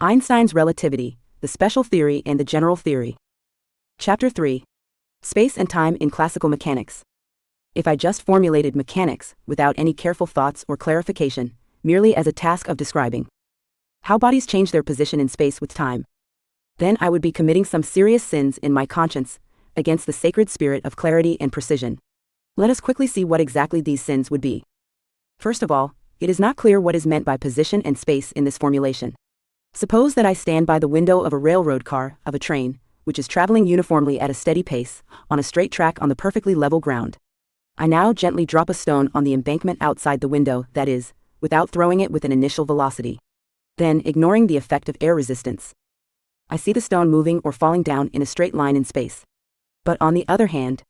Einstein's Relativity, the Special Theory and the General Theory. Chapter 3. Space and Time in Classical Mechanics. If I just formulated mechanics, without any careful thoughts or clarification, merely as a task of describing how bodies change their position in space with time, then I would be committing some serious sins in my conscience, against the sacred spirit of clarity and precision. Let us quickly see what exactly these sins would be. First of all, it is not clear what is meant by position and space in this formulation. Suppose that I stand by the window of a railroad car, of a train, which is traveling uniformly at a steady pace, on a straight track on the perfectly level ground. I now gently drop a stone on the embankment outside the window, that is, without throwing it with an initial velocity. Then, ignoring the effect of air resistance, I see the stone moving or falling down in a straight line in space. But on the other hand,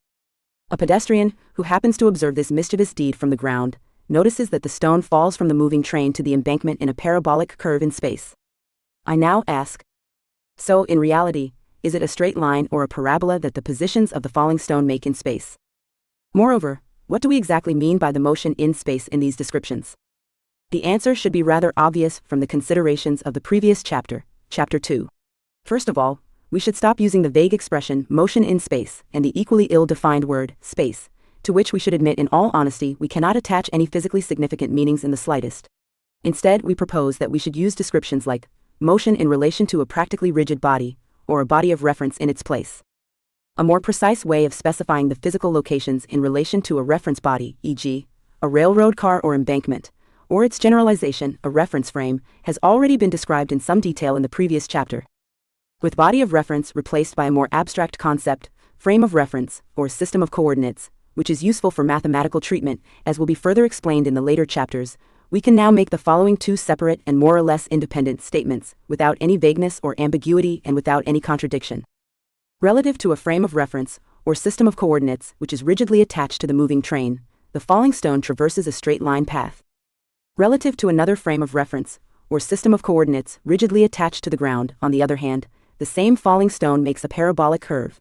a pedestrian, who happens to observe this mischievous deed from the ground, notices that the stone falls from the moving train to the embankment in a parabolic curve in space. I now ask, so in reality, is it a straight line or a parabola that the positions of the falling stone make in space? Moreover, what do we exactly mean by the motion in space in these descriptions? The answer should be rather obvious from the considerations of the previous chapter, Chapter 2. First of all, we should stop using the vague expression motion in space and the equally ill-defined word space, to which we should admit in all honesty we cannot attach any physically significant meanings in the slightest. Instead, we propose that we should use descriptions like motion in relation to a practically rigid body, or a body of reference in its place. A more precise way of specifying the physical locations in relation to a reference body, e.g., a railroad car or embankment, or its generalization, a reference frame, has already been described in some detail in the previous chapter. With body of reference replaced by a more abstract concept, frame of reference, or system of coordinates, which is useful for mathematical treatment, as will be further explained in the later chapters, we can now make the following two separate and more or less independent statements, without any vagueness or ambiguity and without any contradiction. Relative to a frame of reference, or system of coordinates, which is rigidly attached to the moving train, the falling stone traverses a straight line path. Relative to another frame of reference, or system of coordinates rigidly attached to the ground, on the other hand, the same falling stone makes a parabolic curve.